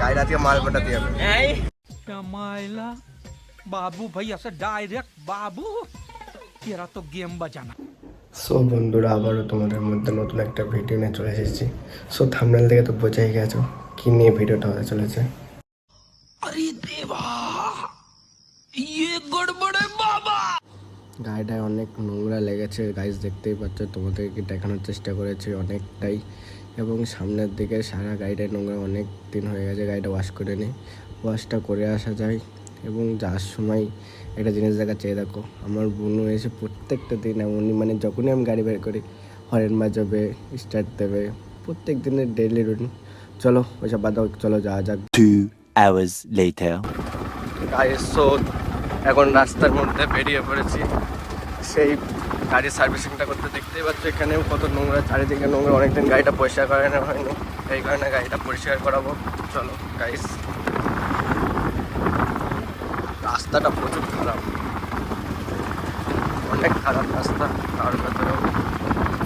Guide आती है माल पटाती है मायला बाबू भाई ऐसे डायरेक्ट बाबू तेरा तो गेम बजाना। সো বন্ধুরা আবারও তোমাদের মধ্যে নতুন একটা ভিডিও নিয়ে চলে এসেছি। সো থাম্বনেল থেকে তো বোঝাই গেছো কি নিয়ে ভিডিওটা হতে চলেছে। अरे देवा ये गड़बड़ है बाबा। গাড়িটায় অনেক নোংরা লেগেছে গাইস, দেখতেই পাচ্ছ, তোমাদেরকে দেখানোর চেষ্টা করেছি অনেকটাই। এবং সামনের দিকে সারা গাড়িটায় নোংরা, অনেক দিন হয়ে গেছে গাড়িটা ওয়াশ করে নিই। ওয়াশটা করে আসা যায়। এবং যাওয়ার সময় একটা জিনিস দেখাচ্ছে, দেখো আমার বোনও এসে প্রত্যেকটা দিন এমনই, মানে যখনই আমি গাড়ি বের করি হরেন বাজাবে, স্টার্ট দেবে, প্রত্যেক দিনের ডেইলি রুটিন। চলো ওইসব বাদ দাও, চলো যাওয়া যাক। 2 hours later. গাড়ির স্রোত, এখন রাস্তার মধ্যে বেরিয়ে পড়েছি সেই গাড়ির সার্ভিসিংটা করতে। দেখতেই পাচ্ছ এখানেও কত নোংরা, চারিদিকে নোংরা, অনেকদিন গাড়িটা পরিষ্কার করানো হয়নি, এই কারণে গাড়িটা পরিষ্কার করাবো। চলো গাইস, রাস্তাটা প্রচুর খারাপ, অনেক খারাপ রাস্তা। তার ভেতরেও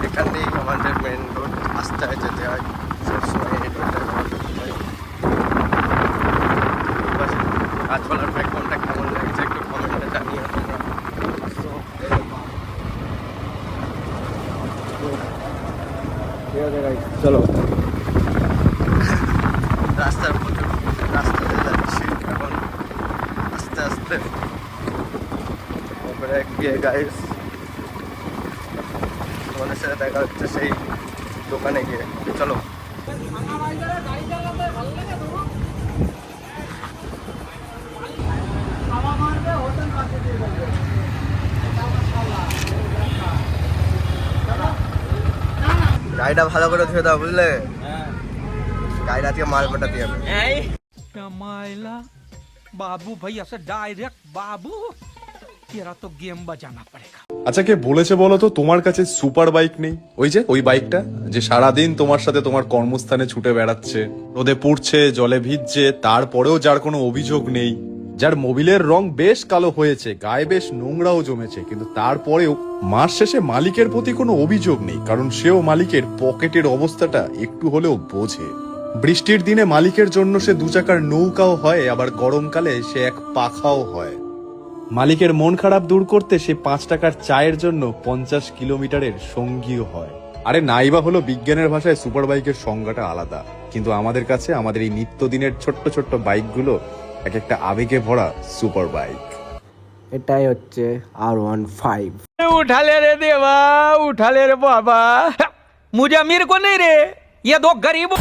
এখান দিয়েই আমাদের মেন রোড, রাস্তায় যেতে হয় সবসময়, এই রোডটা ব্যবহার করতে হয়। গাছপালার ব্যাকগ্রাউন্ডটা কেমন লাগছে একটু কমেন্টে জানিও তোমরা। ঠিক আছে গাইস, চলো রাস্তার প্রচুর রাস্তাতে যাচ্ছি এখন আস্তে আস্তে। তারপরে গিয়ে গাইস তোমাদের সাথে দেখা হচ্ছে সেই দোকানে গিয়ে। চলো গাড়িটা ভালো করে ধুয়ে দাও, বুঝলে? গাড়িটা থেকে মাল পটাতে হবে। मायला बाबू भाई ऐसे डायरेक्ट बाबू तेरा तो गेम बजाना पड़ेगा। আচ্ছা, কে বলেছে বলো তো তোমার কাছে সুপার বাইক নেই? ওই যে ওই বাইকটা যে সারাদিন তোমার সাথে তোমার কর্মস্থানে ছুটে বেড়াচ্ছে, রোদে পুড়ছে, জলে ভিজছে, তারপরেও যার কোনো অভিযোগ নেই, যার মোবিলের রং বেশ কালো হয়েছে, গায়ে বেশ নোংরাও জমেছে, কিন্তু তারপরেও মাস শেষে মালিকের প্রতি কোনো অভিযোগ নেই, কারণ সেও মালিকের পকেটের অবস্থাটা একটু হলেও বোঝে। বৃষ্টির দিনে মালিকের জন্য সে দু চাকার নৌকাও হয়, আবার গরমকালে সে এক পাখাও হয়। মালিকের মন খারাপ দূর করতে সে 5 টাকার চায়ের জন্য 50 কিলোমিটারের সঙ্গীও হয়। আরে নাইবা হলো বিজ্ঞানের ভাষায় সুপার বাইকের সংজ্ঞাটা আলাদা, কিন্তু আমাদের কাছে আমাদের এই নিত্যদিনের ছোট্ট ছোট্ট বাইকগুলো এক একটা আবেগে ভরা সুপার বাইক। এটাই হচ্ছে R15। उठा ले रे देवा, उठा ले रे बाबा, मुझे मेरे को नहीं रे, ये दो गरीब।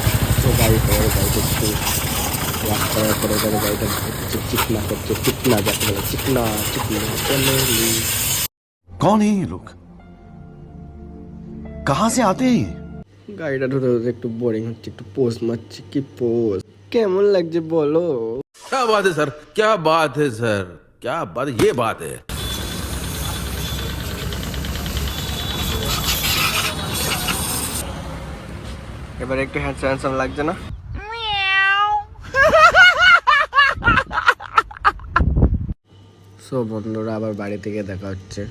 তো গাড়ি পরে গাড়িটা একটু ওয়াশ করার পরে এখানে গাড়িটা চিকনা করছে, চিকনা যাকে বলে, চিকনা চিকনা। कौन है ये लोग? कहाँ से आते हैं ये? গাড়িটা ধরে ধরে একটু বোরিং হচ্ছে, একটু পোজ মারছি। কি পোজ, কেমন লাগছে বলো? क्या बात है सर, क्या बात है सर, क्या बात, ये बात है। এবার একটু হ্যান্ডসাম লাগছে না? সো বন্ধুরা, আবার বাড়ি থেকে দেখা হচ্ছে।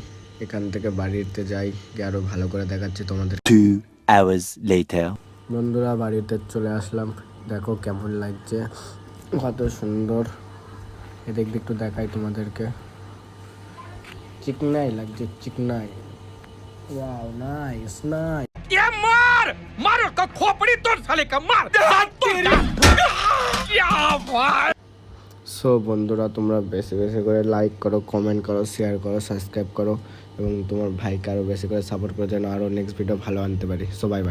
এখান থেকে বাড়িতে যাই, গিয়ে আরো ভালো করে দেখাচ্ছি তোমাদের। 2 hours later. বন্ধুরা বাড়িতে চলে আসলাম, দেখো কেমন লাগছে, কত সুন্দর। এদিক দিয়ে একটু দেখাই তোমাদেরকে, চিকনাই লাগছে, চিকনাই। Wow, nice nice. ये मार मार उसका खोपड़ी तोड़ साले का, मार क्या भाई। সো বন্ধুরা, তোমরা বেশি বেশি করে লাইক করো, কমেন্ট করো, শেয়ার করো, সাবস্ক্রাইব করো, এবং তোমার ভাইকে আরও বেশি করে সাপোর্ট করে যেন আরও নেক্সট ভিডিও ভালো আনতে পারি। So bye bye.